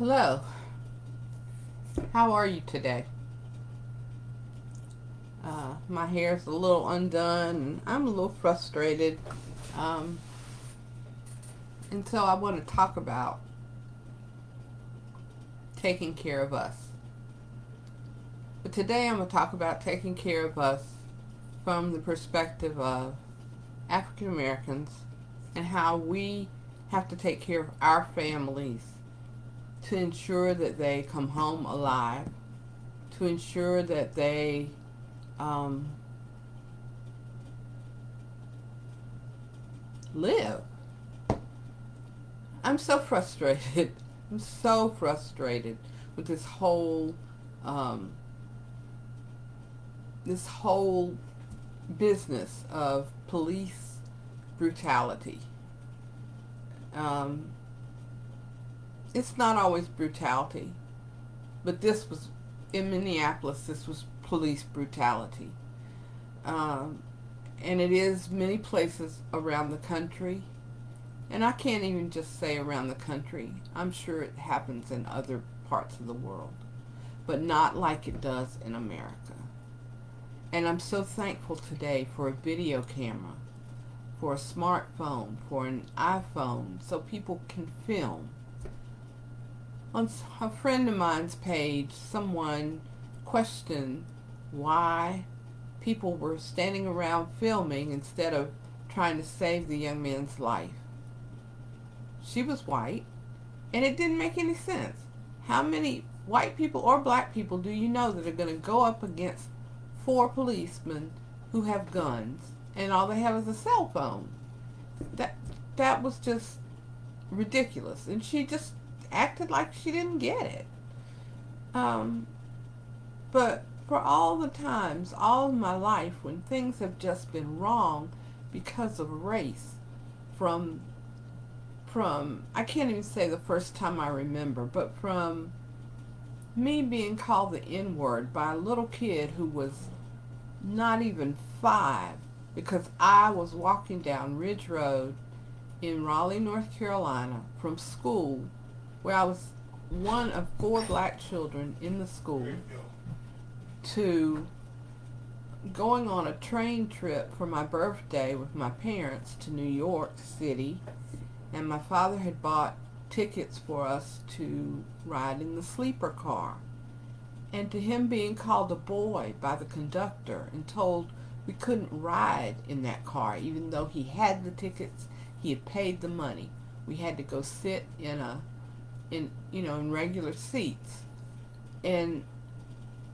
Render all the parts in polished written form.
Hello, how are you today? My hair's a little undone and I'm a little frustrated. Um, and so I want to talk about taking care of us. But today I'm going to talk about taking care of us from the perspective of African Americans and how we have to take care of our families to ensure that they come home alive, to ensure that they um, live. I'm so frustrated. I'm so frustrated with um, this whole business of police brutality. Um, it's not always brutality, but this was in Minneapolis. This was police brutality, um, and it is many places around the country. And I can't even just say around the country. I'm sure it happens in other parts of the world, but not like it does in America. And I'm so thankful today for a video camera, for a smartphone, for an iPhone, so people can film. On a friend of mine's page, someone questioned why people were standing around filming instead of trying to save the young man's life. She was white, and it didn't make any sense. How many white people or black people do you know that are going to go up against four policemen who have guns and all they have is a cell phone? That that was just ridiculous, and she just acted like she didn't get it. Um, but for all the times, all of my life, when things have just been wrong because of race, from I can't even say the first time I remember, but from me being called the N word by a little kid who was not even 5, because I was walking down Ridge Road in Raleigh, North Carolina, from school, where I was one of 4 black children in the school, to going on a train trip for my birthday with my parents to New York City. And my father had bought tickets for us to ride in the sleeper car. And to him being called a boy by the conductor and told we couldn't ride in that car, even though he had the tickets, he had paid the money. We had to go sit in regular seats. And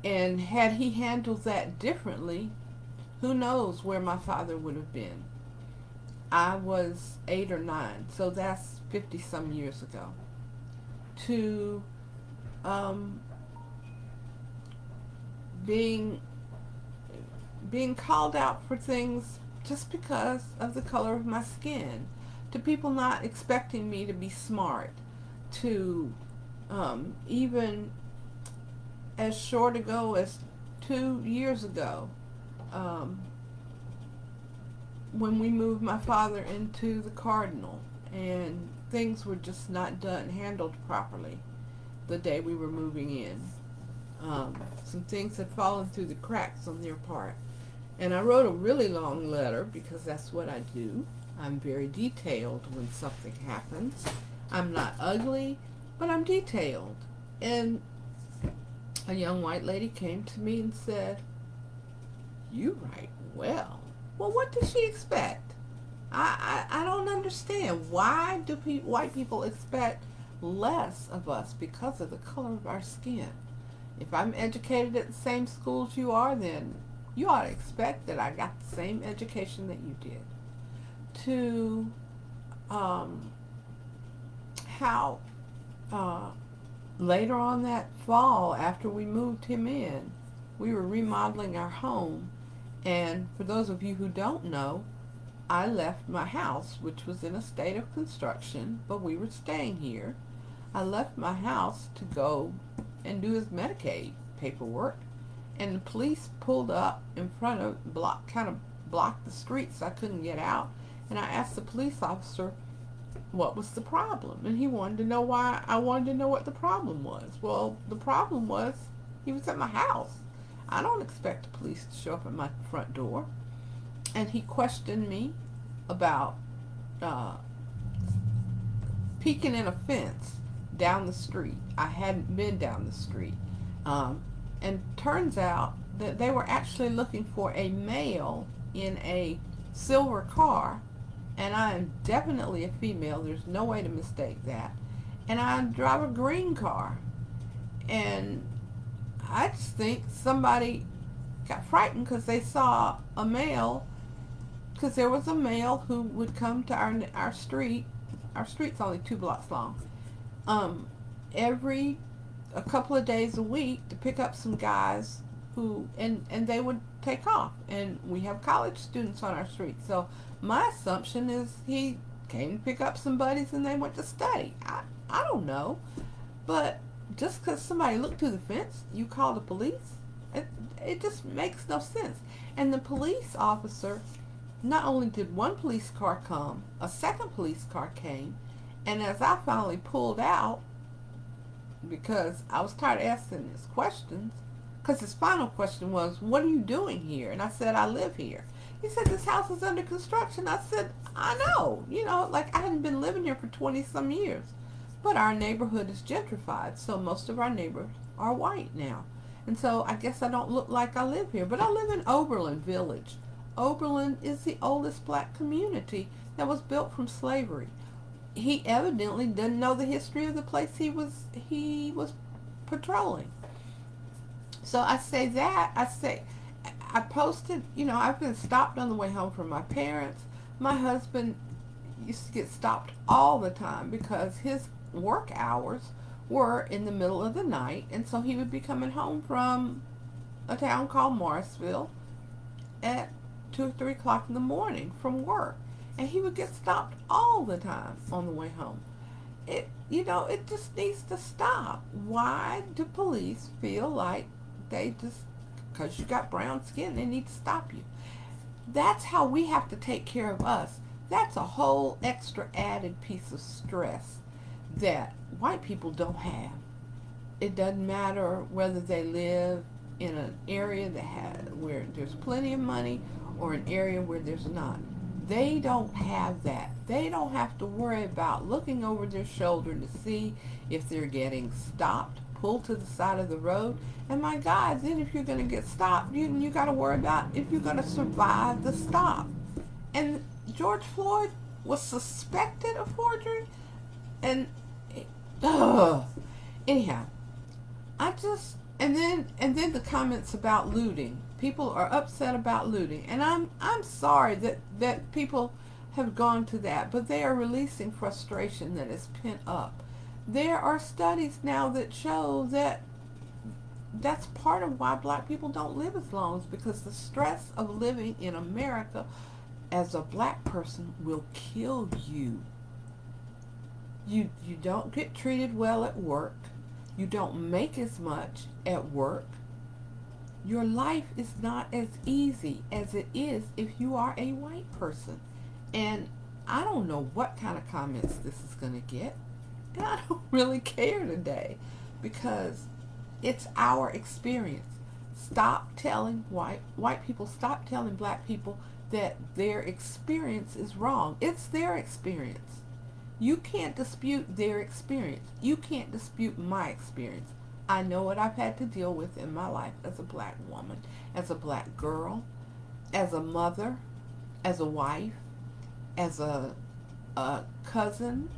had he handled that differently, who knows where my father would have been. I was 8 or 9, so that's 50 some years ago. To being called out for things just because of the color of my skin, to people not expecting me to be smart, to even as short ago as 2 years ago, um, when we moved my father into the Cardinal, and things were just not handled properly the day we were moving in. Some things had fallen through the cracks on their part. And I wrote a really long letter because that's what I do. I'm very detailed when something happens. I'm not ugly, but I'm detailed. And a young white lady came to me and said, "You write well." Well, what does she expect? I don't understand. Why do white people expect less of us because of the color of our skin? If I'm educated at the same school as you are, then you ought to expect that I got the same education that you did. To how later on that fall, after we moved him in, we were remodeling our home. And for those of you who don't know, I left my house, which was in a state of construction, but we were staying here. I left my house to go and do his Medicaid paperwork, and the police pulled up in front of blocked the street so I couldn't get out. And I asked the police officer, what was the problem. And he wanted to know why I wanted to know what the problem was. Well, the problem was he was at my house. I don't expect the police to show up at my front door. And he questioned me about uh, peeking in a fence down the street. I hadn't been down the street. Um, and turns out that they were actually looking for a male in a silver car, and I am definitely a female. There's no way to mistake that. And I drive a green car. And I just think somebody got frightened because they saw a male, because there was a male who would come to our street. Our street's only 2 blocks long. Every a couple of days a week to pick up some guys who and they would take off. And we have college students on our street, so my assumption is he came to pick up some buddies and they went to study. I don't know, but just because somebody looked through the fence, you call the police? It just makes no sense. And the police officer, not only did one police car come, a second police car came, and as I finally pulled out, because I was tired of asking his questions, because his final question was, "What are you doing here?" And I said, "I live here." He said, "This house is under construction." I said, "I know, like I hadn't been living here for 20 some years. But our neighborhood is gentrified, so most of our neighbors are white now. And so I guess I don't look like I live here. But I live in Oberlin Village. Oberlin is the oldest black community that was built from slavery." He evidently didn't know the history of the place he was patrolling. So I posted, I've been stopped on the way home from my parents. My husband used to get stopped all the time because his work hours were in the middle of the night, and so he would be coming home from a town called Morrisville at 2 or 3 o'clock in the morning from work, and he would get stopped all the time on the way home. It just needs to stop. Why do police feel like they just, because you got brown skin, they need to stop you? That's how we have to take care of us. That's a whole extra added piece of stress that white people don't have. It doesn't matter whether they live in an area where there's plenty of money or an area where there's not. They don't have that. They don't have to worry about looking over their shoulder to see if they're getting stopped, pulled to the side of the road. And my God, then if you're going to get stopped, you got to worry about if you're going to survive the stop. And George Floyd was suspected of forgery, and anyhow, and then the comments about looting. People are upset about looting, and I'm sorry that people have gone to that, but they are releasing frustration that is pent up. There are studies now that show that that's part of why black people don't live as long, is because the stress of living in America as a black person will kill you. You don't get treated well at work. You don't make as much at work. Your life is not as easy as it is if you are a white person. And I don't know what kind of comments this is going to get. And I don't really care today, because it's our experience. Stop telling white people, stop telling black people that their experience is wrong. It's their experience. You can't dispute their experience. You can't dispute my experience. I know what I've had to deal with in my life as a black woman, as a black girl, as a mother, as a wife, as a cousin,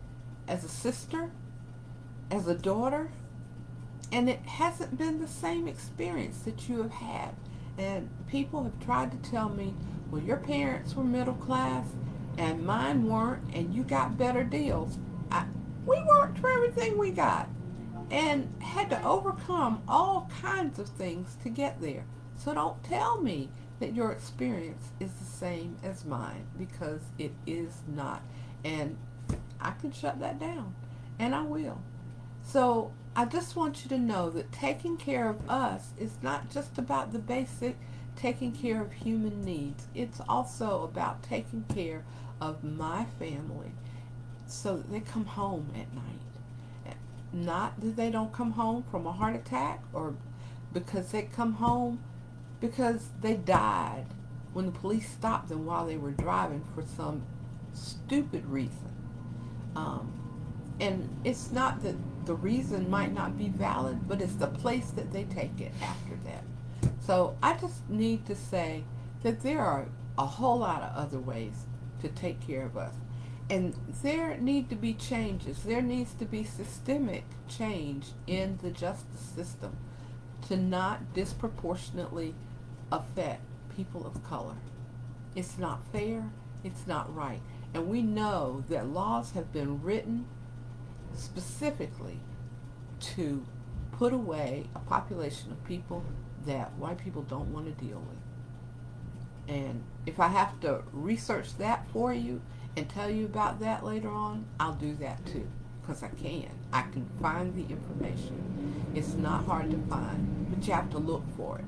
as a sister, as a daughter. And it hasn't been the same experience that you have had. And people have tried to tell me, well, your parents were middle class and mine weren't, and you got better deals. We worked for everything we got and had to overcome all kinds of things to get there. So don't tell me that your experience is the same as mine, because it is not. And I can shut that down, and I will. So I just want you to know that taking care of us is not just about the basic taking care of human needs. It's also about taking care of my family. so that they come home at night. Not that they don't come home from a heart attack, or because they come home because they died when the police stopped them while they were driving for some stupid reason. Um, and it's not that the reason might not be valid, but it's the place that they take it after that. So I just need to say that there are a whole lot of other ways to take care of us. And there need to be changes. There needs to be systemic change in the justice system to not disproportionately affect people of color. It's not fair. It's not right. And we know that laws have been written specifically to put away a population of people that white people don't want to deal with. And if I have to research that for you and tell you about that later on, I'll do that too, because I can. I can find the information. It's not hard to find, but you have to look for it.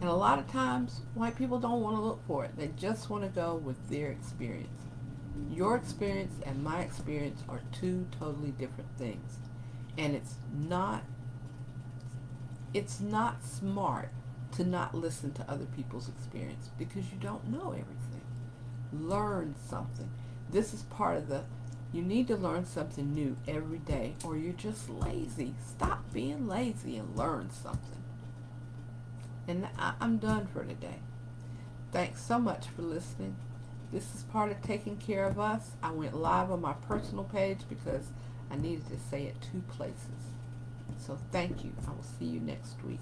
And a lot of times, white people don't want to look for it. They just want to go with their experience. Your experience and my experience are two totally different things. And it's not smart to not listen to other people's experience because you don't know everything. Learn something. This is part of you need to learn something new every day, or you're just lazy. Stop being lazy and learn something. And I'm done for today. Thanks so much for listening. This is part of Taking Care of Us. I went live on my personal page because I needed to say it two places. So thank you. I will see you next week.